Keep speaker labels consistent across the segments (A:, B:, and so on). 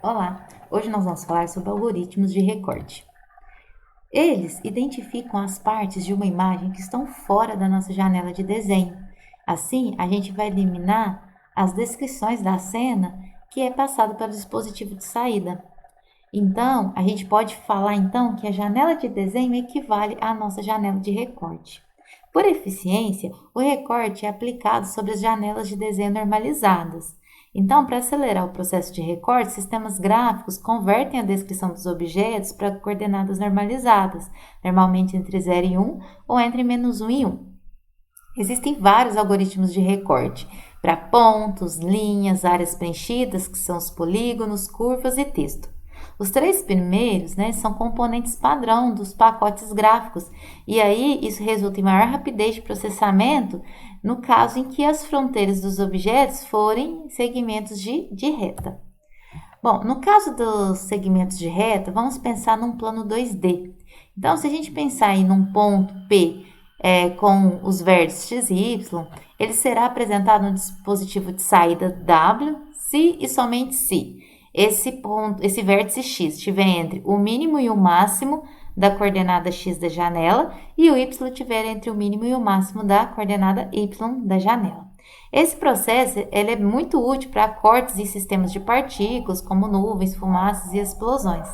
A: Olá, hoje nós vamos falar sobre algoritmos de recorte. Eles identificam as partes de uma imagem que estão fora da nossa janela de desenho. Assim, a gente vai eliminar as descrições da cena que é passado pelo dispositivo de saída. Então, a gente pode falar então que a janela de desenho equivale à nossa janela de recorte. Por eficiência, o recorte é aplicado sobre as janelas de desenho normalizadas. Então, para acelerar o processo de recorte, sistemas gráficos convertem a descrição dos objetos para coordenadas normalizadas, normalmente entre 0 e 1 ou entre -1 e 1. Existem vários algoritmos de recorte para pontos, linhas, áreas preenchidas, que são os polígonos, curvas e texto. Os três primeiros, são componentes padrão dos pacotes gráficos, e aí isso resulta em maior rapidez de processamento no caso em que as fronteiras dos objetos forem segmentos de reta. Bom, no caso dos segmentos de reta, vamos pensar num plano 2D. Então, se a gente pensar aí num ponto P com os vértices x e y, ele será apresentado no dispositivo de saída W, se e somente se esse vértice x estiver entre o mínimo e o máximo da coordenada x da janela e o y estiver entre o mínimo e o máximo da coordenada y da janela. Esse processo ele é muito útil para cortes em sistemas de partículas, como nuvens, fumaças e explosões.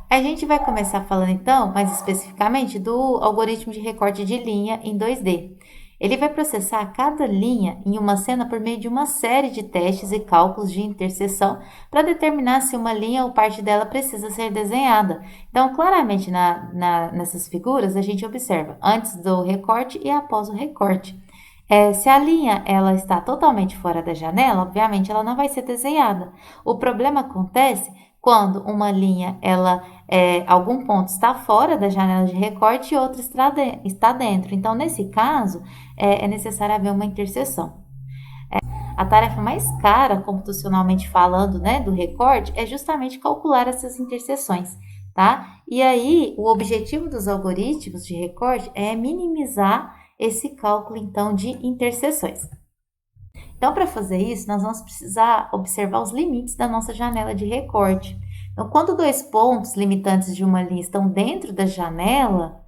A: A gente vai começar falando então, mais especificamente, do algoritmo de recorte de linha em 2D. Ele vai processar cada linha em uma cena por meio de uma série de testes e cálculos de interseção para determinar se uma linha ou parte dela precisa ser desenhada. Então, claramente nessas figuras, a gente observa antes do recorte e após o recorte. Se a linha ela está totalmente fora da janela, obviamente ela não vai ser desenhada. O problema acontece quando uma linha algum ponto está fora da janela de recorte e outro está dentro. Então, nesse caso, é necessário haver uma interseção. A tarefa mais cara, computacionalmente falando, do recorte, é justamente calcular essas interseções, tá? E aí, o objetivo dos algoritmos de recorte é minimizar esse cálculo, então, de interseções. Então, para fazer isso, nós vamos precisar observar os limites da nossa janela de recorte. Então, quando dois pontos limitantes de uma linha estão dentro da janela,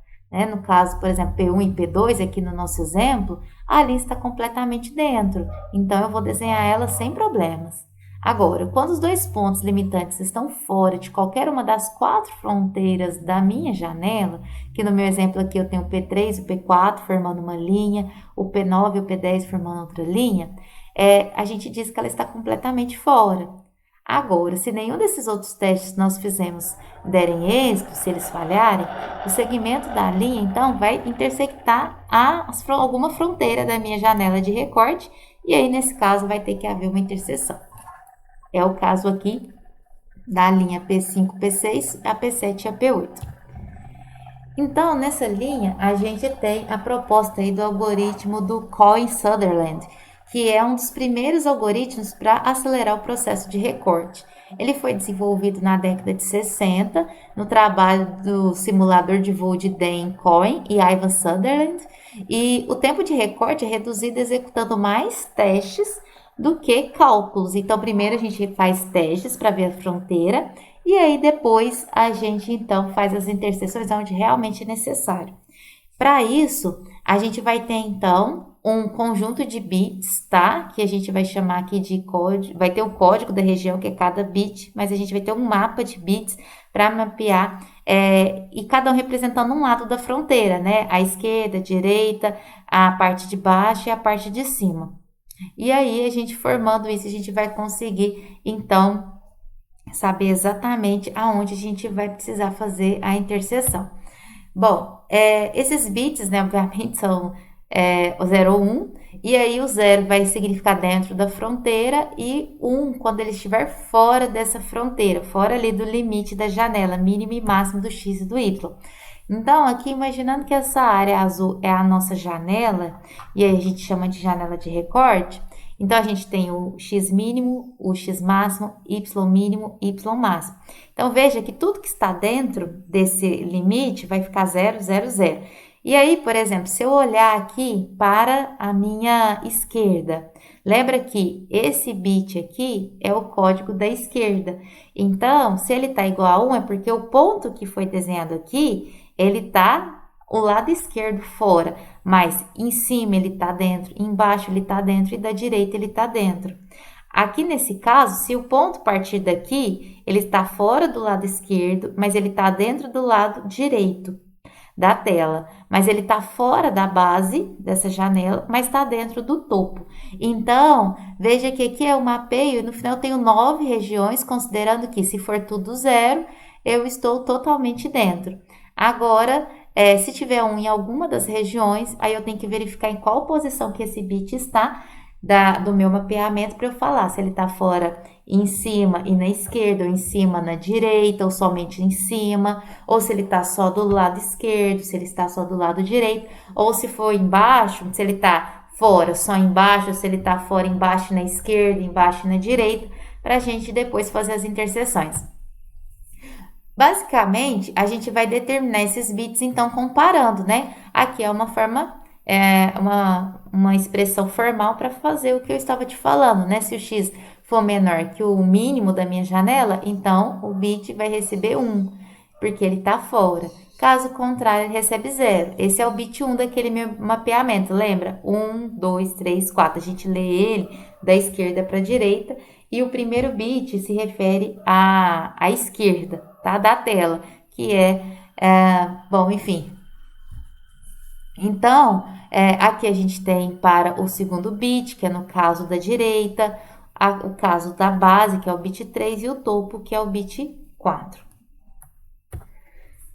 A: no caso, por exemplo, P1 e P2, aqui no nosso exemplo, a linha está completamente dentro. Então, eu vou desenhar ela sem problemas. Agora, quando os dois pontos limitantes estão fora de qualquer uma das quatro fronteiras da minha janela, que no meu exemplo aqui eu tenho o P3 e o P4 formando uma linha, o P9 e o P10 formando outra linha, a gente diz que ela está completamente fora. Agora, se nenhum desses outros testes que nós fizemos derem êxito, se eles falharem, o segmento da linha, então, vai intersectar alguma fronteira da minha janela de recorte, e aí, nesse caso, vai ter que haver uma interseção. É o caso aqui da linha P5, P6, a P7 e a P8. Então, nessa linha, a gente tem a proposta aí do algoritmo do Cohen-Sutherland, que é um dos primeiros algoritmos para acelerar o processo de recorte. Ele foi desenvolvido na década de 60, no trabalho do simulador de voo de Dan Cohen e Ivan Sutherland, e o tempo de recorte é reduzido executando mais testes do que cálculos. Então, primeiro a gente faz testes para ver a fronteira e aí depois a gente então faz as interseções onde realmente é necessário. Para isso, a gente vai ter então um conjunto de bits, tá? Que a gente vai chamar aqui de código, vai ter o código da região que é cada bit, mas a gente vai ter um mapa de bits para mapear e cada um representando um lado da fronteira, né? A esquerda, a direita, a parte de baixo e a parte de cima. E aí, a gente formando isso, a gente vai conseguir, então, saber exatamente aonde a gente vai precisar fazer a interseção. Bom, esses bits, obviamente, são o 0 ou 1, e aí o 0 vai significar dentro da fronteira e 1 quando ele estiver fora dessa fronteira, fora ali do limite da janela, mínimo e máximo do x e do y. Então, aqui, imaginando que essa área azul é a nossa janela, e aí a gente chama de janela de recorte, então a gente tem o x mínimo, o x máximo, y mínimo, y máximo. Então, veja que tudo que está dentro desse limite vai ficar 0, 0, 0. E aí, por exemplo, se eu olhar aqui para a minha esquerda, Lembra que esse bit aqui é o código da esquerda. Então, se ele está igual a 1, é porque o ponto que foi desenhado aqui, ele está o lado esquerdo fora, mas em cima ele está dentro, embaixo ele está dentro e da direita ele está dentro. Aqui nesse caso, se o ponto partir daqui, ele está fora do lado esquerdo, mas ele está dentro do lado direito da tela, mas ele está fora da base dessa janela, mas está dentro do topo. Então, veja que aqui é o mapeio, no final eu tenho 9 regiões, considerando que se for tudo zero, eu estou totalmente dentro. Agora, se tiver um em alguma das regiões, aí eu tenho que verificar em qual posição que esse bit está do meu mapeamento para eu falar se ele está fora em cima e na esquerda, ou em cima na direita, ou somente em cima, ou se ele está só do lado esquerdo, se ele está só do lado direito, ou se for embaixo, se ele está fora só embaixo, ou se ele está fora embaixo na esquerda, embaixo na direita, para a gente depois fazer as interseções. Basicamente, a gente vai determinar esses bits, então, comparando, né? Aqui é uma forma, uma expressão formal para fazer o que eu estava te falando, né? Se o x for menor que o mínimo da minha janela, então o bit vai receber 1, porque ele está fora. Caso contrário, ele recebe 0. Esse é o bit 1 daquele meu mapeamento, lembra? 1, 2, 3, 4. A gente lê ele da esquerda para a direita e o primeiro bit se refere à esquerda, tá? Da tela, que bom, enfim. Então, aqui a gente tem para o segundo bit, que é no caso da direita, o caso da base, que é o bit 3, e o topo, que é o bit 4.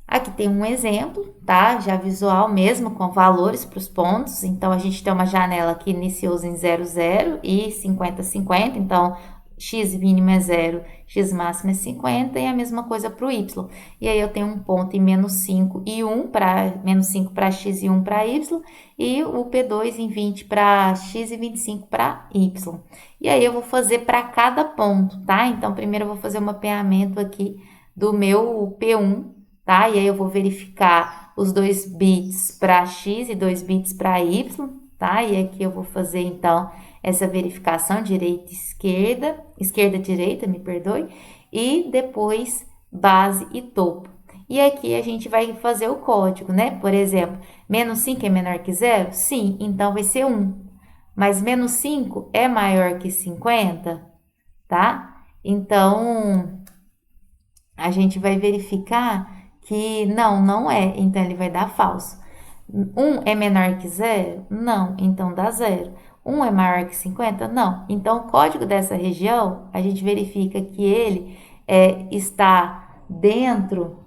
A: Aqui tem um exemplo, tá? Já visual mesmo, com valores para os pontos. Então, a gente tem uma janela que iniciou em 0, 0 e 50, 50. Então, x mínimo é 0, x máximo é 50 e a mesma coisa para o y. E aí, eu tenho um ponto em menos 5 e 1 para menos 5 para x e 1 para y. E o P2 em 20 para x e 25 para y. E aí, eu vou fazer para cada ponto, tá? Então, primeiro eu vou fazer o mapeamento aqui do meu P1, tá? E aí eu vou verificar os 2 bits para x e 2 bits para y, tá? E aqui eu vou fazer, então, essa verificação direita, esquerda, esquerda, direita, me perdoe, e depois base e topo. E aqui a gente vai fazer o código, né? Por exemplo, menos 5 é menor que 0? Sim, então vai ser 1. Mas menos 5 é maior que 50, tá? Então, a gente vai verificar que não é, então ele vai dar falso. 1 é menor que 0? Não, então dá 0. 1 é maior que 50? Não. Então, o código dessa região, a gente verifica que ele está dentro,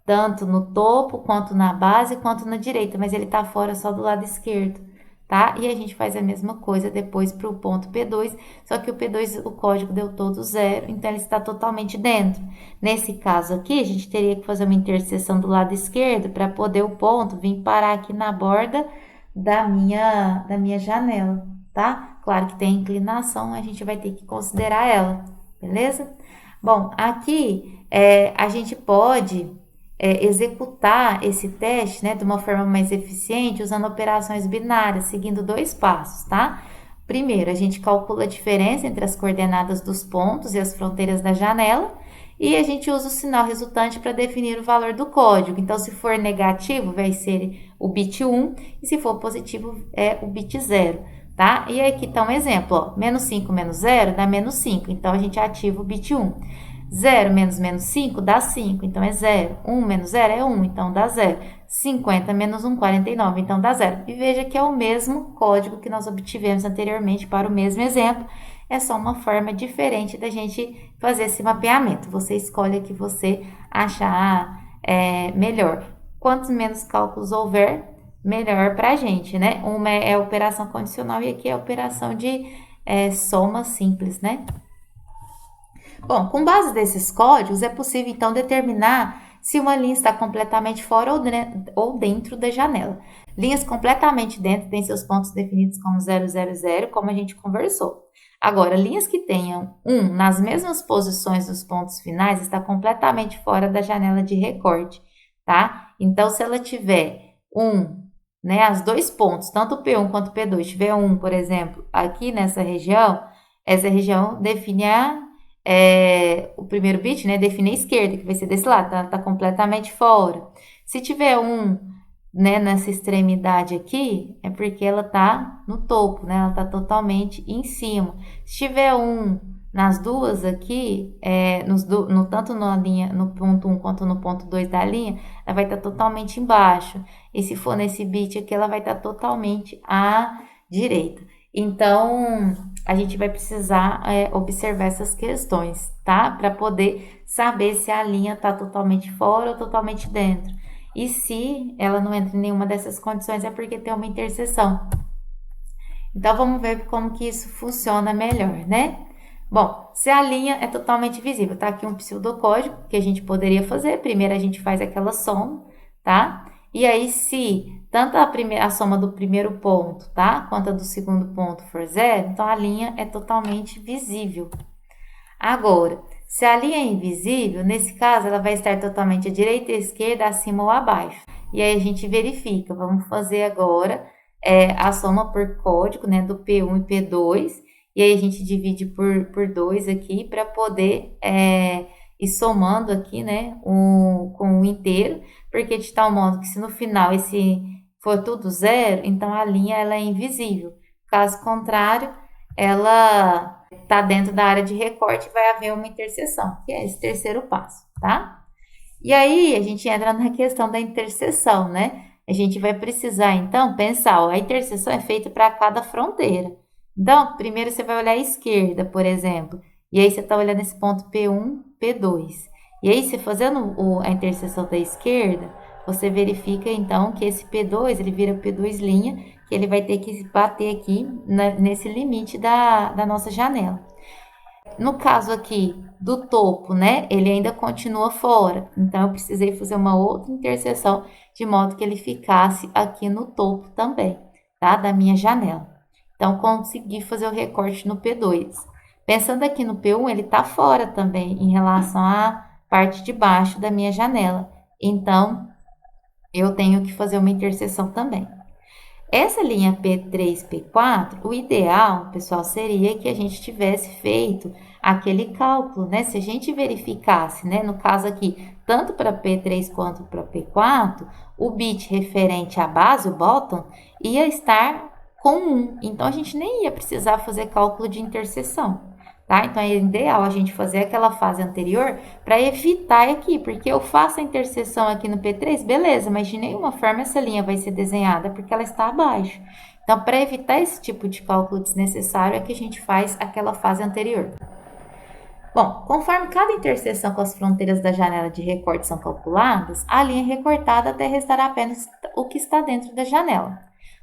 A: tanto no topo, quanto na base, quanto na direita, mas ele está fora só do lado esquerdo, tá? E a gente faz a mesma coisa depois para o ponto P2, só que o P2, o código deu todo 0, então ele está totalmente dentro. Nesse caso aqui, a gente teria que fazer uma interseção do lado esquerdo para poder o ponto vir parar aqui na borda da minha janela, tá? Claro que tem inclinação, a gente vai ter que considerar ela, beleza? Bom, aqui a gente pode executar esse teste, né, de uma forma mais eficiente usando operações binárias, seguindo 2 passos, tá? Primeiro, a gente calcula a diferença entre as coordenadas dos pontos e as fronteiras da janela e a gente usa o sinal resultante para definir o valor do código. Então, se for negativo, vai ser o bit 1 e se for positivo, é o bit 0, tá? E aqui está um exemplo, ó, menos 5 menos 0 dá menos 5, então a gente ativa o bit 1. 0 menos menos 5 dá 5, então é 0. 1 menos 0 é 1, então dá 0. 50 menos 1, 49, então dá 0. E veja que é o mesmo código que nós obtivemos anteriormente para o mesmo exemplo, é só uma forma diferente da gente fazer esse mapeamento. Você escolhe a que você achar melhor. Quantos menos cálculos houver, melhor para a gente, né? Uma é operação condicional e aqui é operação de soma simples, né? Bom, com base desses códigos, é possível então determinar se uma linha está completamente fora ou dentro da janela. Linhas completamente dentro têm seus pontos definidos como 0, 0, 0, como a gente conversou. Agora, linhas que tenham 1 nas mesmas posições dos pontos finais está completamente fora da janela de recorte, tá? Então, se ela tiver 1 né, as dois pontos, tanto o P1 quanto o P2, tiver um, por exemplo, aqui nessa região, essa região define o primeiro bit, né, define a esquerda, que vai ser desse lado, tá completamente fora. Se tiver um, né, nessa extremidade aqui, é porque ela tá no topo, né, ela tá totalmente em cima. Se tiver um nas duas aqui, tanto na linha, no ponto 1 quanto no ponto 2 da linha, ela vai estar totalmente embaixo. E se for nesse bit aqui, ela vai estar totalmente à direita. Então, a gente vai precisar observar essas questões, tá? Para poder saber se a linha está totalmente fora ou totalmente dentro. E se ela não entra em nenhuma dessas condições, é porque tem uma interseção. Então, vamos ver como que isso funciona melhor, né? Bom, se a linha é totalmente visível, tá aqui um pseudocódigo que a gente poderia fazer. Primeiro a gente faz aquela soma, tá? E aí, se tanto a soma do primeiro ponto, tá? Quanto a do segundo ponto for zero, então a linha é totalmente visível. Agora, se a linha é invisível, nesse caso ela vai estar totalmente à direita, à esquerda, acima ou abaixo. E aí a gente verifica. Vamos fazer agora a soma por código, né? Do P1 e P2. E aí a gente divide por 2 aqui para poder ir somando aqui, né, com o inteiro, porque de tal modo que se no final esse for tudo zero, então a linha ela é invisível. Caso contrário, ela está dentro da área de recorte e vai haver uma interseção, que é esse terceiro passo, tá? E aí a gente entra na questão da interseção, né? A gente vai precisar, então, pensar, ó, a interseção é feita para cada fronteira. Então, primeiro você vai olhar à esquerda, por exemplo, e aí você está olhando esse ponto P1, P2. E aí, você fazendo a interseção da esquerda, você verifica, então, que esse P2, ele vira P2', que ele vai ter que bater aqui nesse limite da nossa janela. No caso aqui do topo, né, ele ainda continua fora, então eu precisei fazer uma outra interseção de modo que ele ficasse aqui no topo também, tá, da minha janela. Então, consegui fazer o recorte no P2. Pensando aqui no P1, ele tá fora também em relação à parte de baixo da minha janela. Então, eu tenho que fazer uma interseção também. Essa linha P3, P4, o ideal, pessoal, seria que a gente tivesse feito aquele cálculo, né? Se a gente verificasse, né, no caso aqui, tanto para P3 quanto para P4, o bit referente à base, o bottom, ia estar com 1. Então, a gente nem ia precisar fazer cálculo de interseção. Tá? Então, é ideal a gente fazer aquela fase anterior para evitar aqui, porque eu faço a interseção aqui no P3, beleza, mas de nenhuma forma essa linha vai ser desenhada porque ela está abaixo. Então, para evitar esse tipo de cálculo desnecessário, é que a gente faz aquela fase anterior. Bom, conforme cada interseção com as fronteiras da janela de recorte são calculadas, a linha é recortada até restar apenas o que está dentro da janela.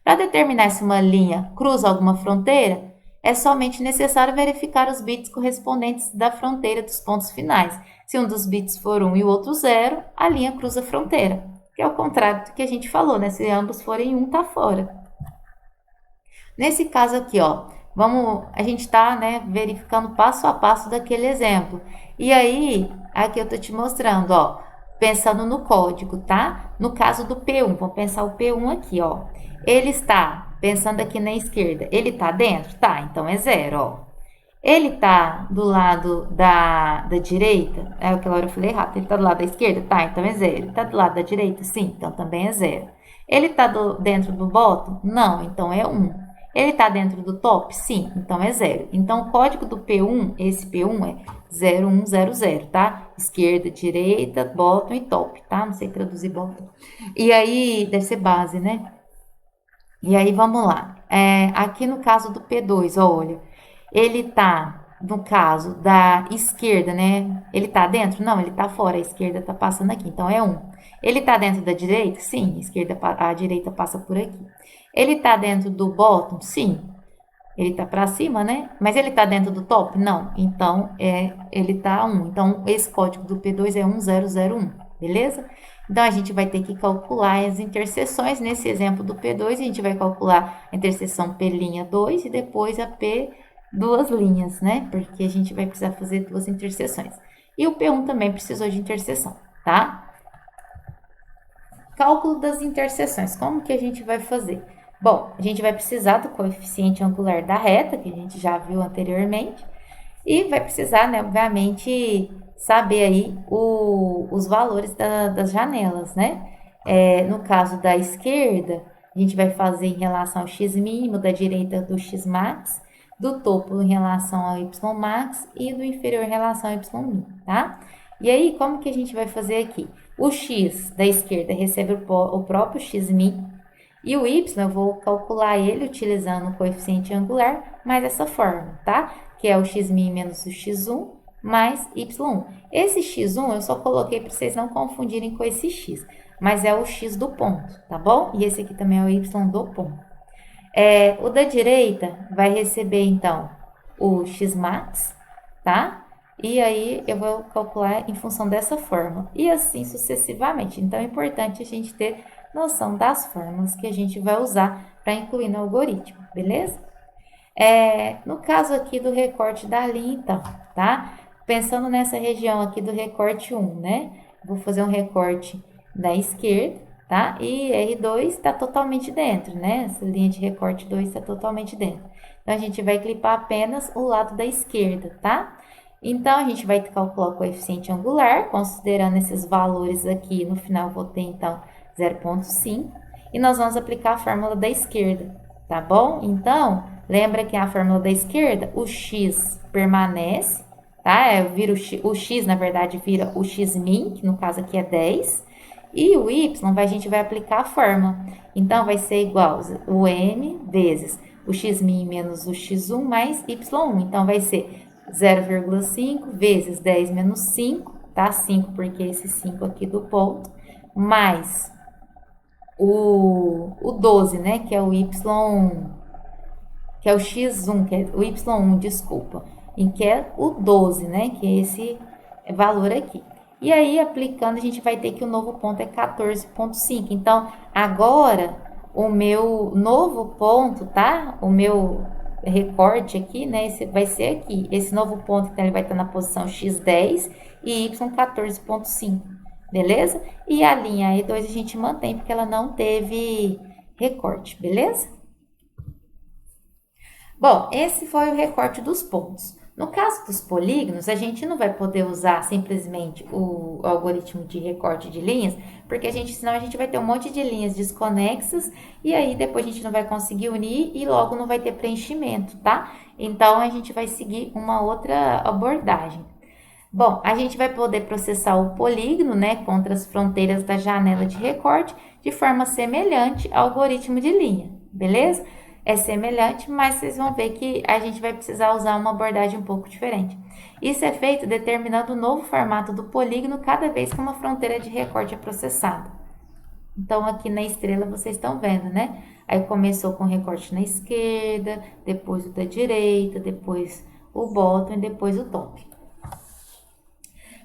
A: Para determinar se uma linha cruza alguma fronteira, é somente necessário verificar os bits correspondentes da fronteira dos pontos finais. Se um dos bits for 1 e o outro 0, a linha cruza a fronteira. Que é o contrário do que a gente falou, né? Se ambos forem 1, tá fora. Nesse caso aqui, ó, a gente tá, né, verificando passo a passo daquele exemplo. E aí, aqui eu tô te mostrando, ó, pensando no código, tá? No caso do P1, vamos pensar o P1 aqui, ó. Ele está, pensando aqui na esquerda, ele tá dentro? Tá, então é 0, ó. Ele tá do lado da direita? É aquela hora eu falei errado. Ele tá do lado da esquerda? Tá, então é 0. Ele tá do lado da direita? Sim, então também é 0. Ele tá dentro do bottom? Não, então é 1. Ele tá dentro do top? Sim, então é 0. Então o código do P1, esse P1 é 0100, tá? Esquerda, direita, bottom e top, tá? Não sei traduzir bottom. E aí, deve ser base, né? E aí, vamos lá. Aqui no caso do P2, olha, ele tá, no caso da esquerda, né? Ele tá dentro? Não, ele tá fora, a esquerda tá passando aqui, então é 1. Ele tá dentro da direita? Sim, a direita passa por aqui. Ele tá dentro do bottom? Sim. Ele tá para cima, né? Mas ele tá dentro do top? Não. Então, ele tá 1. Então, esse código do P2 é 1001, beleza? Então, a gente vai ter que calcular as interseções. Nesse exemplo do P2, a gente vai calcular a interseção P'2 e depois a P duas linhas, né? Porque a gente vai precisar fazer duas interseções. E o P1 também precisou de interseção, tá? Cálculo das interseções. Como que a gente vai fazer? Bom, a gente vai precisar do coeficiente angular da reta, que a gente já viu anteriormente, e vai precisar, né, obviamente, saber aí os valores das janelas, né? No caso da esquerda, a gente vai fazer em relação ao x mínimo, da direita do x max, do topo em relação ao y max e do inferior em relação ao y min, tá? E aí, como que a gente vai fazer aqui? O x da esquerda recebe o próprio x min, e o y eu vou calcular ele utilizando o coeficiente angular mais essa forma, tá? Que é o x min menos o x1 mais y1. Esse x1 eu só coloquei para vocês não confundirem com esse x, mas é o x do ponto, tá bom? E esse aqui também é o y do ponto. O da direita vai receber, então, o x max, tá? E aí eu vou calcular em função dessa forma. E assim sucessivamente. Então é importante a gente ter noção das fórmulas que a gente vai usar para incluir no algoritmo, beleza? No caso aqui do recorte da linha, então, tá? Pensando nessa região aqui do recorte 1, né? Vou fazer um recorte da esquerda, tá? E R2 está totalmente dentro, né? Essa linha de recorte 2 está totalmente dentro. Então, a gente vai clipar apenas o lado da esquerda, tá? Então, a gente vai calcular o coeficiente angular, considerando esses valores aqui. No final, eu vou ter, então, 0,5. E nós vamos aplicar a fórmula da esquerda, tá bom? Então, lembra que a fórmula da esquerda, o x permanece, tá? O x, na verdade, vira o x min, que no caso aqui é 10. E o y, a gente vai aplicar a fórmula. Então, vai ser igual o m vezes o x min menos o x1 mais y1. Então, vai ser 0,5 vezes 10 menos 5, tá? 5 porque esse 5 aqui do ponto, mais o 12, né? Que é o y, que é o x1, que é o y1, desculpa, em que é o 12, né? Que é esse valor aqui. E aí, aplicando, a gente vai ter que o novo ponto é 14,5. Então, agora, o meu novo ponto, tá? O meu recorte aqui, né? Esse vai ser aqui. Esse novo ponto, então, ele vai estar na posição x10 e y 14,5. Beleza? E a linha E2 a gente mantém, porque ela não teve recorte, beleza? Bom, esse foi o recorte dos pontos. No caso dos polígonos, a gente não vai poder usar simplesmente o algoritmo de recorte de linhas, porque senão a gente vai ter um monte de linhas desconexas e aí depois a gente não vai conseguir unir e logo não vai ter preenchimento, tá? Então a gente vai seguir uma outra abordagem. Bom, a gente vai poder processar o polígono, né, contra as fronteiras da janela de recorte de forma semelhante ao algoritmo de linha, beleza? É semelhante, mas vocês vão ver que a gente vai precisar usar uma abordagem um pouco diferente. Isso é feito determinando o novo formato do polígono cada vez que uma fronteira de recorte é processada. Então, aqui na estrela vocês estão vendo, né? Aí começou com o recorte na esquerda, depois o da direita, depois o bottom e depois o top.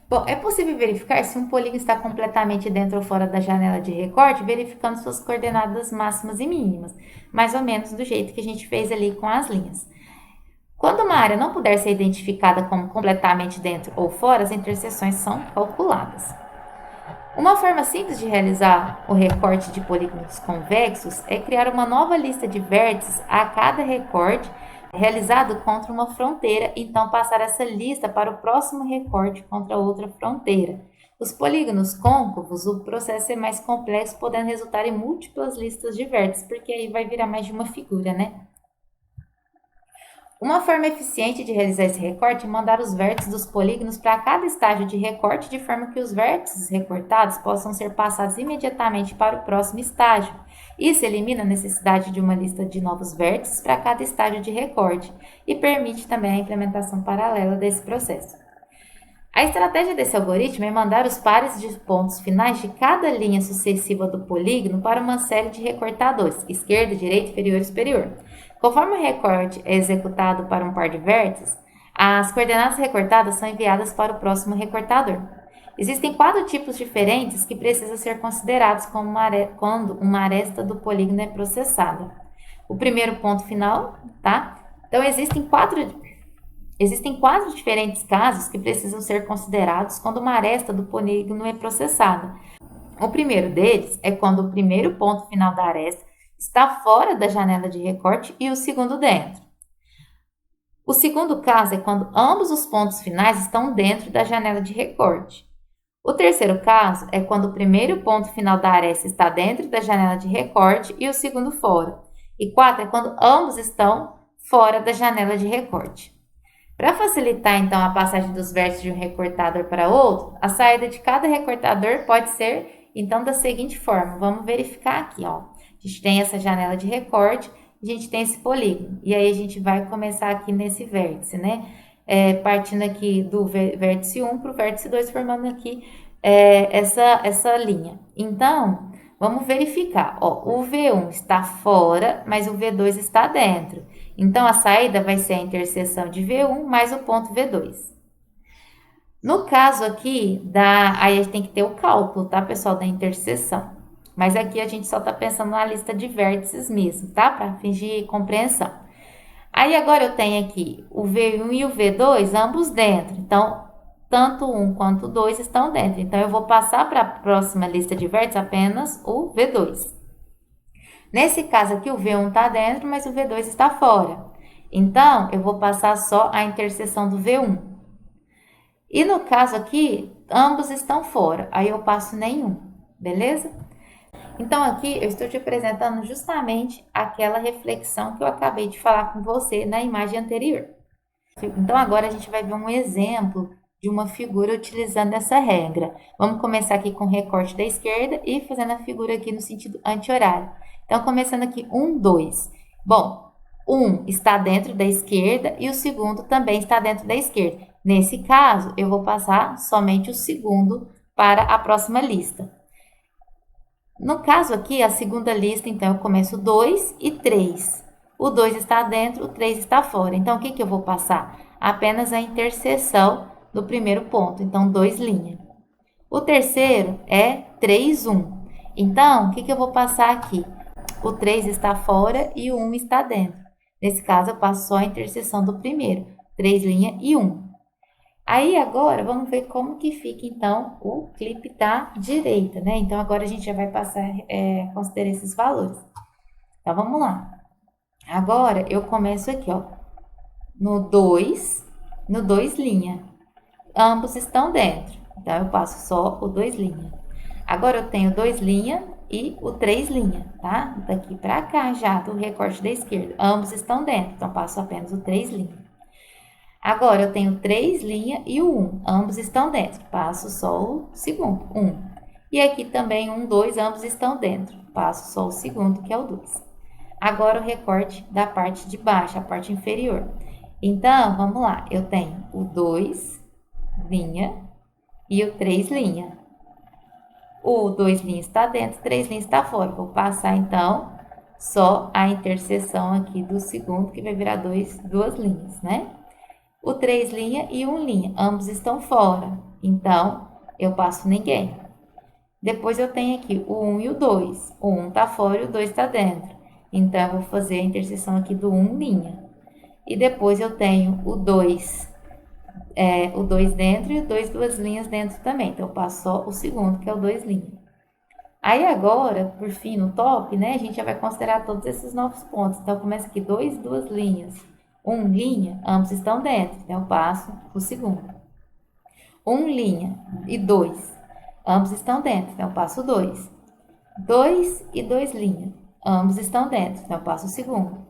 A: Bom, é possível verificar se um polígono está completamente dentro ou fora da janela de recorte, verificando suas coordenadas máximas e mínimas, mais ou menos do jeito que a gente fez ali com as linhas. Quando uma área não puder ser identificada como completamente dentro ou fora, as interseções são calculadas. Uma forma simples de realizar o recorte de polígonos convexos é criar uma nova lista de vértices a cada recorte realizado contra uma fronteira, então passar essa lista para o próximo recorte contra outra fronteira. Os polígonos côncavos, o processo é mais complexo, podendo resultar em múltiplas listas de vértices, porque aí vai virar mais de uma figura, né? Uma forma eficiente de realizar esse recorte é mandar os vértices dos polígonos para cada estágio de recorte, de forma que os vértices recortados possam ser passados imediatamente para o próximo estágio. Isso elimina a necessidade de uma lista de novos vértices para cada estágio de recorte e permite também a implementação paralela desse processo. A estratégia desse algoritmo é mandar os pares de pontos finais de cada linha sucessiva do polígono para uma série de recortadores, esquerda, direita, inferior e superior. Conforme o recorte é executado para um par de vértices, as coordenadas recortadas são enviadas para o próximo recortador. Existem 4 tipos diferentes que precisam ser considerados quando uma aresta do polígono é processada. O primeiro ponto final, tá? Então, existem quatro diferentes casos que precisam ser considerados quando uma aresta do polígono é processada. O primeiro deles é quando o primeiro ponto final da aresta está fora da janela de recorte e o segundo dentro. O segundo caso é quando ambos os pontos finais estão dentro da janela de recorte. O terceiro caso é quando o primeiro ponto final da aresta está dentro da janela de recorte e o segundo fora. E 4 é quando ambos estão fora da janela de recorte. Para facilitar, então, a passagem dos vértices de um recortador para outro, a saída de cada recortador pode ser, então, da seguinte forma. Vamos verificar aqui, ó. A gente tem essa janela de recorte, a gente tem esse polígono. E aí, a gente vai começar aqui nesse vértice, né? Partindo aqui do vértice 1 para o vértice 2, formando aqui essa linha. Então, vamos verificar. Ó, o V1 está fora, mas o V2 está dentro. Então, a saída vai ser a interseção de V1 mais o ponto V2. No caso aqui, aí a gente tem que ter o cálculo, tá, pessoal, da interseção. Mas aqui a gente só está pensando na lista de vértices mesmo, tá? Para fingir compreensão. Aí agora eu tenho aqui o V1 e o V2, ambos dentro. Então, tanto um quanto o 2 estão dentro. Então, eu vou passar para a próxima lista de vértices apenas o V2. Nesse caso aqui, o V1 está dentro, mas o V2 está fora. Então, eu vou passar só a interseção do V1. E no caso aqui, ambos estão fora. Aí eu passo nenhum, beleza? Então, aqui eu estou te apresentando justamente aquela reflexão que eu acabei de falar com você na imagem anterior. Então, agora a gente vai ver um exemplo de uma figura utilizando essa regra. Vamos começar aqui com o recorte da esquerda e fazendo a figura aqui no sentido anti-horário. Então, começando aqui 1, 2. Bom, 1 está dentro da esquerda e o segundo também está dentro da esquerda. Nesse caso, eu vou passar somente o segundo para a próxima lista. No caso aqui, a segunda lista, então, eu começo 2 e 3. O 2 está dentro, o 3 está fora. Então, o que eu vou passar? Apenas a interseção do primeiro ponto. Então, 2 linhas. O terceiro é 3, 1. Então, o que eu vou passar aqui? O 3 está fora e o 1 está dentro. Nesse caso, eu passo só a interseção do primeiro. 3 linhas e 1. Aí, agora, vamos ver como que fica, então, o clipe da direita, né? Então, agora a gente já vai passar, considerar esses valores. Então, vamos lá. Agora, eu começo aqui, ó, no 2 linha. Ambos estão dentro. Então, eu passo só o 2 linha. Agora, eu tenho 2 linha e o 3 linha, tá? Daqui pra cá já, do recorte da esquerda. Ambos estão dentro, então, passo apenas o 3 linha. Agora, eu tenho 3 linha e o 1. Ambos estão dentro. Passo só o segundo, 1. E aqui também 1, 2, ambos estão dentro. Passo só o segundo, que é o 2. Agora, o recorte da parte de baixo, a parte inferior. Então, vamos lá. Eu tenho o 2 linha e o 3 linha. O 2 linha está dentro, 3 linha está fora. Vou passar, então, só a interseção aqui do segundo, que vai virar 2 linhas, né? O 3 linha e 1 linha, ambos estão fora. Então, eu passo ninguém. Depois, eu tenho aqui o 1 e o 2. O 1 está fora e o 2 está dentro. Então, eu vou fazer a interseção aqui do 1 linha. E depois, eu tenho o 2 dentro e o 2, 2 linhas dentro também. Então, eu passo só o segundo, que é o 2 linha. Aí, agora, por fim, no top, né, a gente já vai considerar todos esses novos pontos. Então, começa aqui 2, 2 linhas. 1 linha, ambos estão dentro. Então, eu passo o segundo. 1 linha e 2, ambos estão dentro. Então, eu passo o 2. 2 e 2 linhas, ambos estão dentro. Então, eu passo o segundo.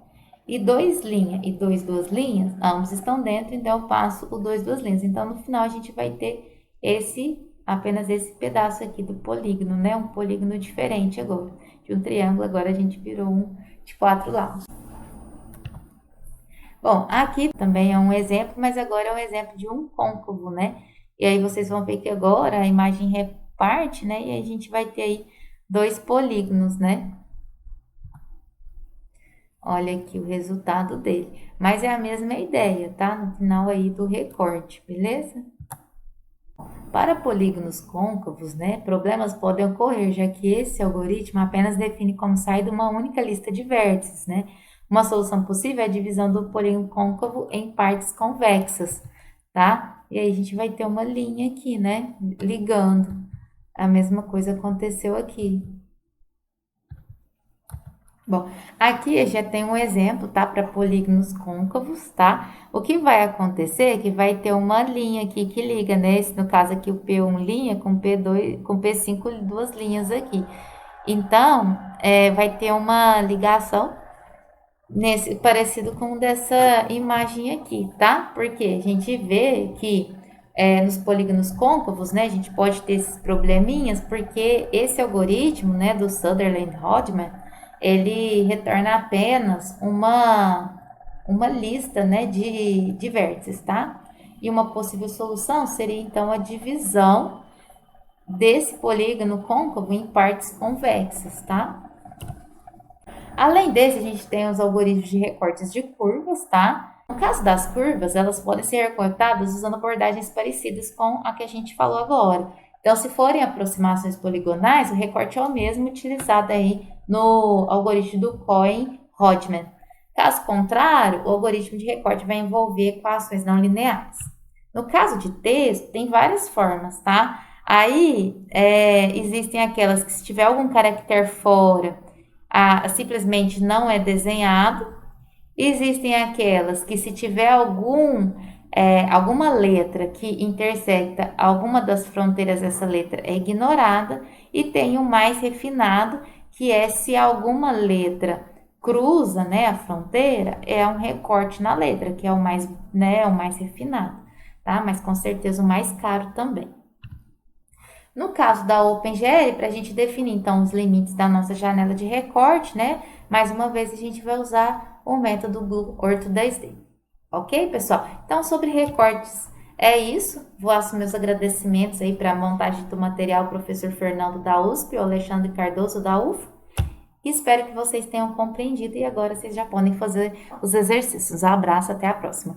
A: E 2 linha e 2, 2 linhas, ambos estão dentro, então eu passo o 2, 2 linhas. Então, no final, a gente vai ter apenas esse pedaço aqui do polígono, né? Um polígono diferente agora. De um triângulo, agora a gente virou um de 4 lados. Bom, aqui também é um exemplo, mas agora é um exemplo de um côncavo, né? E aí, vocês vão ver que agora a imagem reparte, né? E aí, a gente vai ter aí 2 polígonos, né? Olha aqui o resultado dele. Mas é a mesma ideia, tá? No final aí do recorte, beleza? Para polígonos côncavos, né, problemas podem ocorrer, já que esse algoritmo apenas define como sair uma única lista de vértices, né? Uma solução possível é a divisão do polígono côncavo em partes convexas, tá? E aí a gente vai ter uma linha aqui, né, ligando A mesma coisa aconteceu aqui. Bom, aqui eu já tem um exemplo, tá? Para polígonos côncavos, tá? O que vai acontecer é que vai ter uma linha aqui que liga, né? No caso aqui, o P1 linha com P2, com P5, duas linhas aqui. Então, vai ter uma ligação nesse parecido com dessa imagem aqui, tá? Porque a gente vê que nos polígonos côncavos, né, a gente pode ter esses probleminhas, porque esse algoritmo, né, do Sutherland-Hodgman, ele retorna apenas uma lista, né, de vértices, tá? E uma possível solução seria, então, a divisão desse polígono côncavo em partes convexas, tá? Além desse, a gente tem os algoritmos de recortes de curvas, tá? No caso das curvas, elas podem ser recortadas usando abordagens parecidas com a que a gente falou agora. Então, se forem aproximações poligonais, o recorte é o mesmo utilizado aí no algoritmo do Cohen-Hodgman. Caso contrário, o algoritmo de recorte vai envolver equações não lineares. No caso de texto, tem várias formas, tá? Aí, existem aquelas que se tiver algum caractere fora, simplesmente não é desenhado. Existem aquelas que se tiver alguma letra que intersecta alguma das fronteiras dessa letra é ignorada. E tem o mais refinado, que é se alguma letra cruza, né, a fronteira, é um recorte na letra, que é o mais, né, o mais refinado, tá? Mas com certeza o mais caro também. No caso da OpenGL, para a gente definir então os limites da nossa janela de recorte, né? Mais uma vez a gente vai usar o método Glue Ortho 2D. Ok, pessoal? Então, sobre recortes é isso. Faço meus agradecimentos aí para a montagem do material ao professor Fernando da USP e o Alexandre Cardoso da UFO. Espero que vocês tenham compreendido e agora vocês já podem fazer os exercícios. Um abraço, até a próxima.